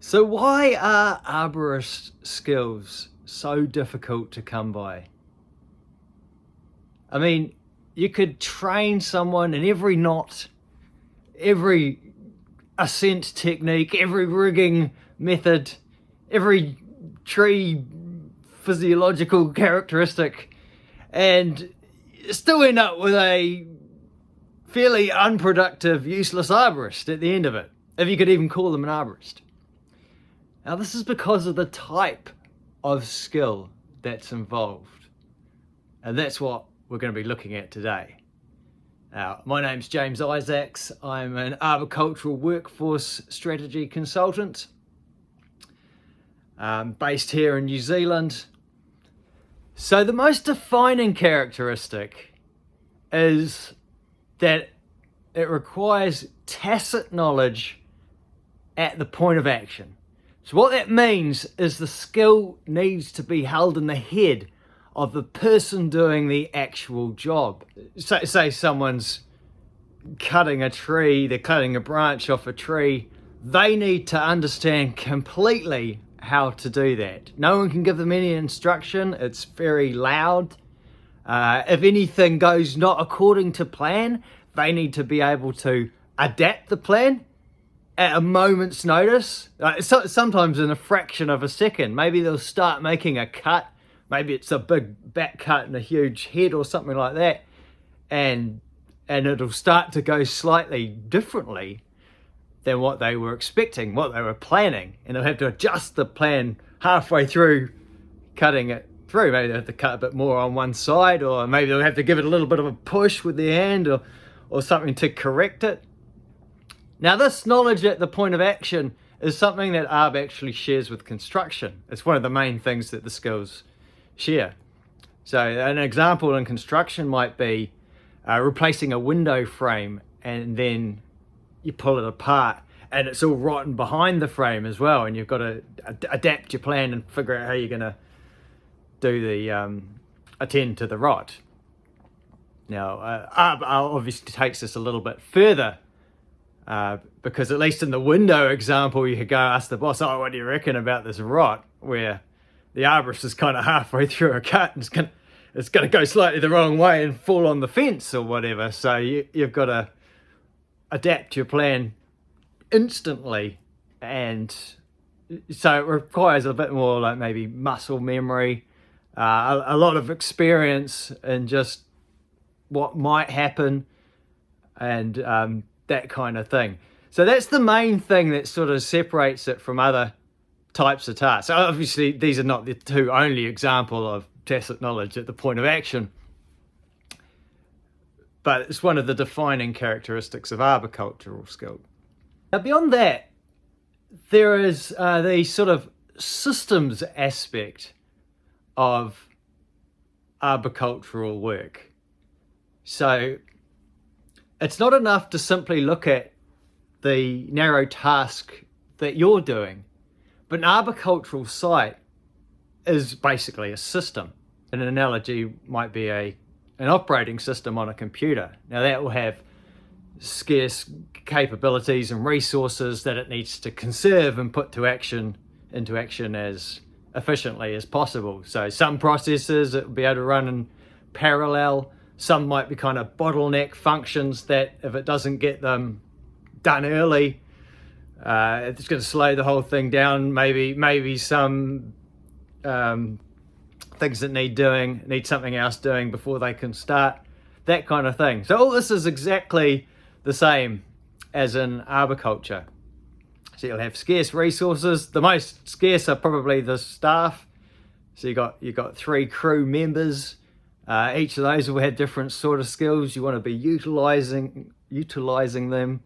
So why are arborist skills so difficult to come by? I mean, you could train someone in every knot, every ascent technique, every rigging method, every tree physiological characteristic, and still end up with a fairly unproductive, useless arborist at the end of it, if you could even call them an arborist. Now, this is because of the type of skill that's involved, and that's what we're going to be looking at today. Now, my name's James Isaacs. I'm an arboricultural workforce strategy consultant based here in New Zealand. So the most defining characteristic is that it requires tacit knowledge at the point of action. So what that means is the skill needs to be held in the head of the person doing the actual job. Say someone's cutting a tree, they're cutting a branch off a tree, they need to understand completely how to do that. No one can give them any instruction, it's very loud. If anything goes not according to plan, they need to be able to adapt the plan at a moment's notice, sometimes in a fraction of a second. Maybe they'll start making a cut, maybe it's a big back cut and a huge head or something like that, and it'll start to go slightly differently than what they were expecting, what they were planning, and they'll have to adjust the plan halfway through cutting it through. Maybe they'll have to cut a bit more on one side, or maybe they'll have to give it a little bit of a push with their hand or something to correct it. Now, this knowledge at the point of action is something that ARB actually shares with construction. It's one of the main things that the skills share. So an example in construction might be replacing a window frame, and then you pull it apart and it's all rotten behind the frame as well, and you've got to adapt your plan and figure out how you're going to do the attend to the rot. Now, ARB obviously takes this a little bit further, because at least in the window example, you could go ask the boss, "Oh, what do you reckon about this rot?" Where the arborist is kind of halfway through a cut and it's going to go slightly the wrong way and fall on the fence or whatever. So you've got to adapt your plan instantly, and so it requires a bit more like maybe muscle memory, a lot of experience in just what might happen, and that kind of thing. So that's the main thing that sort of separates it from other types of tasks. So obviously, these are not the two only example of tacit knowledge at the point of action, but it's one of the defining characteristics of arboricultural skill. Now, beyond that, there is the sort of systems aspect of arboricultural work. So it's not enough to simply look at the narrow task that you're doing, but an arboricultural site is basically a system. An analogy might be an operating system on a computer. Now, that will have scarce capabilities and resources that it needs to conserve and put into action as efficiently as possible. So some processes it will be able to run in parallel. Some might be kind of bottleneck functions that if it doesn't get them done early, it's going to slow the whole thing down. Maybe some things that need something else doing before they can start, that kind of thing. So all this is exactly the same as in arboriculture. So you'll have scarce resources. The most scarce are probably the staff. So you got 3 crew members. Each of those will have different sort of skills. You want to be utilizing them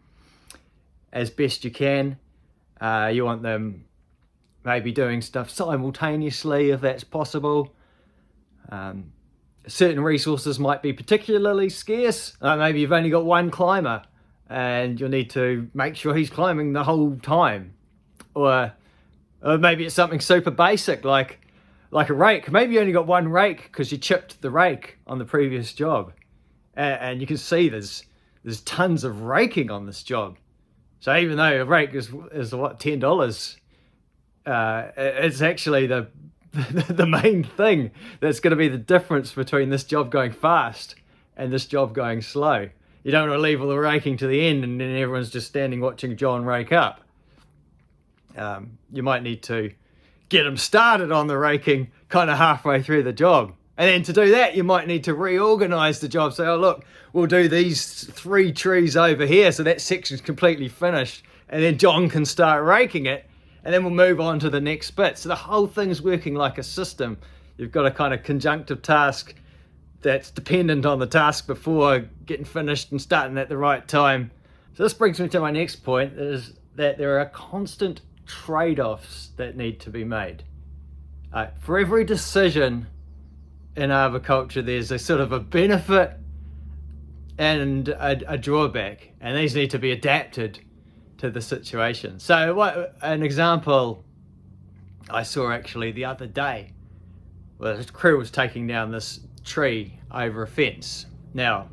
as best you can. You want them maybe doing stuff simultaneously if that's possible. Certain resources might be particularly scarce. Maybe you've only got one climber and you'll need to make sure he's climbing the whole time. Or maybe it's something super basic like a rake. Maybe you only got one rake because you chipped the rake on the previous job. And you can see there's tons of raking on this job. So even though a rake is what, $10, it's actually the main thing that's going to be the difference between this job going fast and this job going slow. You don't want to leave all the raking to the end and then everyone's just standing watching John rake up. You might need to get them started on the raking kind of halfway through the job. And then to do that, you might need to reorganize the job. Say, oh, look, we'll do these 3 trees over here, so that section's completely finished. And then John can start raking it, and then we'll move on to the next bit. So the whole thing's working like a system. You've got a kind of conjunctive task that's dependent on the task before getting finished and starting at the right time. So this brings me to my next point, is that there are constant trade-offs that need to be made. For every decision in arboriculture, there's a sort of a benefit and a drawback, and these need to be adapted to the situation. So an example I saw actually the other day, well, the crew was taking down this tree over a fence. Now,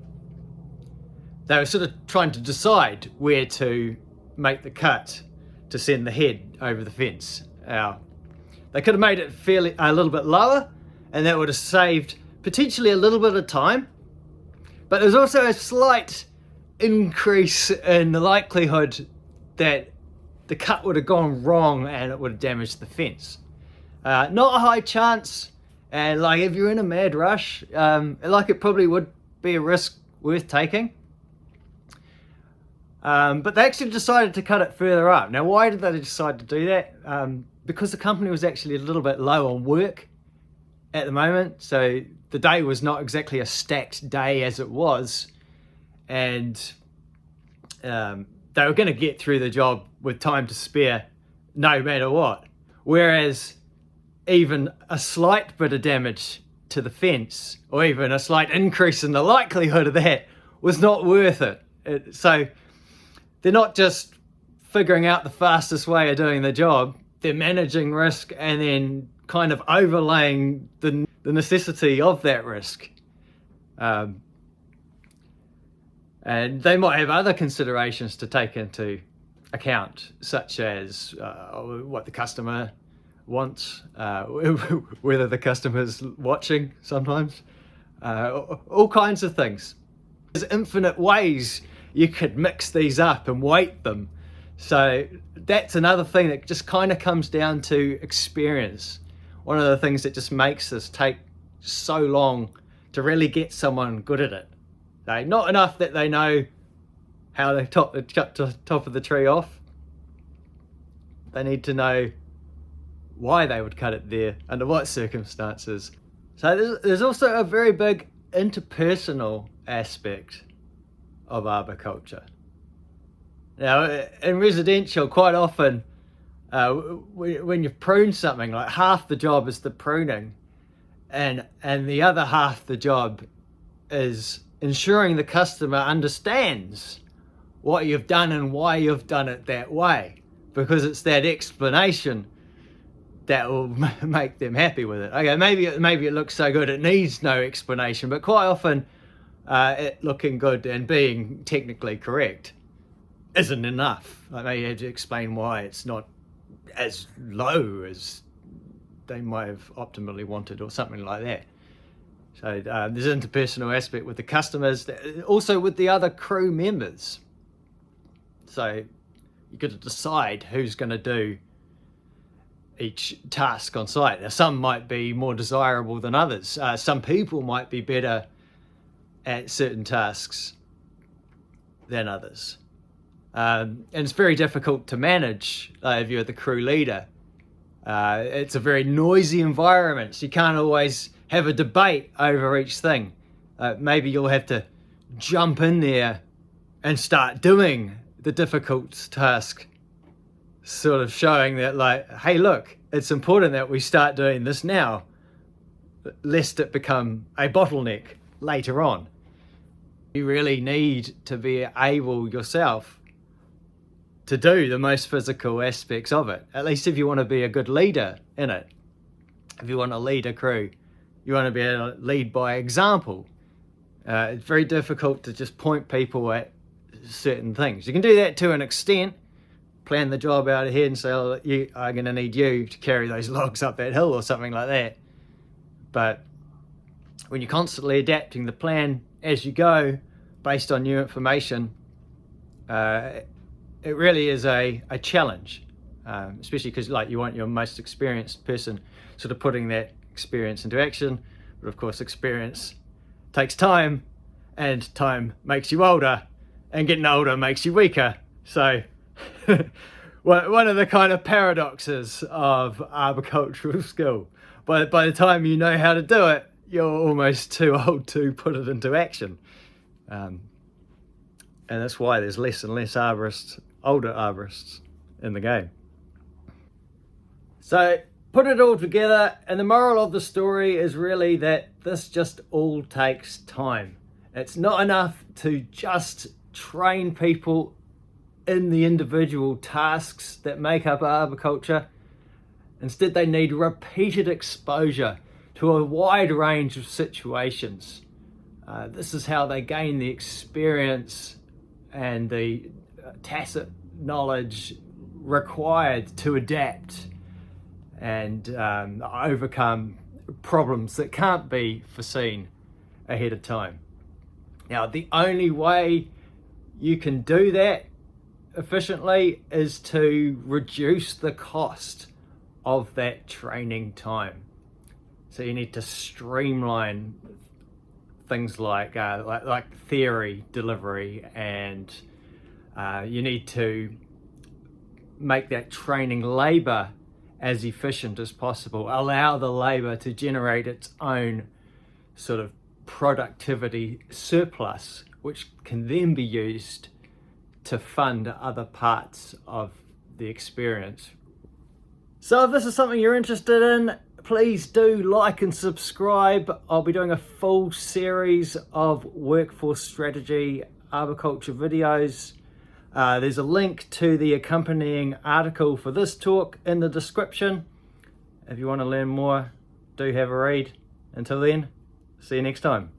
they were sort of trying to decide where to make the cut to send the head over the fence. Now, they could have made it a little bit lower, and that would have saved potentially a little bit of time. But there's also a slight increase in the likelihood that the cut would have gone wrong and it would have damaged the fence. Not a high chance, and like if you're in a mad rush, it probably would be a risk worth taking. But they actually decided to cut it further up. Now, why did they decide to do that? Because the company was actually a little bit low on work at the moment, so the day was not exactly a stacked day as it was, and they were going to get through the job with time to spare no matter what. Whereas even a slight bit of damage to the fence, or even a slight increase in the likelihood of that, was not worth it. So they're not just figuring out the fastest way of doing the job, they're managing risk and then kind of overlaying the necessity of that risk. And they might have other considerations to take into account, such as what the customer wants, whether the customer's watching sometimes, all kinds of things. There's infinite ways you could mix these up and weight them. So that's another thing that just kind of comes down to experience. One of the things that just makes this take so long to really get someone good at it. Not enough that they know how to cut the top of the tree off. They need to know why they would cut it there, under what circumstances. So there's also a very big interpersonal aspect of arboriculture. Now, in residential, quite often, when you prune something, like half the job is the pruning, and the other half the job is ensuring the customer understands what you've done and why you've done it that way, because it's that explanation that will make them happy with it. Okay, maybe it looks so good it needs no explanation, but quite often it looking good and being technically correct isn't enough. Like, maybe you have to explain why it's not as low as they might have optimally wanted, or something like that. So there's an interpersonal aspect with the customers, also with the other crew members. So you've got to decide who's going to do each task on site. Now, some might be more desirable than others. Some people might be better at certain tasks than others. And it's very difficult to manage if you're the crew leader. It's a very noisy environment, so you can't always have a debate over each thing. Maybe you'll have to jump in there and start doing the difficult task, sort of showing that, like, hey, look, it's important that we start doing this now, lest it become a bottleneck later on. You really need to be able yourself to do the most physical aspects of it, at least if you want to be a good leader in it. If you want to lead a crew, you want to be able to lead by example. It's very difficult to just point people at certain things. You can do that to an extent, plan the job out ahead and say, oh, I'm going to need you to carry those logs up that hill or something like that. But when you're constantly adapting the plan as you go based on new information, it really is a challenge, especially because like you want your most experienced person sort of putting that experience into action. But of course, experience takes time, and time makes you older, and getting older makes you weaker. So one of the kind of paradoxes of arboricultural skill. By the time you know how to do it, you're almost too old to put it into action. And that's why there's less and less arborists, older arborists in the game. So put it all together, and the moral of the story is really that this just all takes time. It's not enough to just train people in the individual tasks that make up arboriculture. Instead, they need repeated exposure to a wide range of situations. This is how they gain the experience and the tacit knowledge required to adapt and overcome problems that can't be foreseen ahead of time. Now, the only way you can do that efficiently is to reduce the cost of that training time. So you need to streamline things like theory delivery, and you need to make that training labor as efficient as possible. Allow the labor to generate its own sort of productivity surplus, which can then be used to fund other parts of the experience. So if this is something you're interested in, please do like and subscribe. I'll be doing a full series of workforce strategy arboriculture videos. There's a link to the accompanying article for this talk in the description. If you want to learn more, do have a read. Until then, see you next time.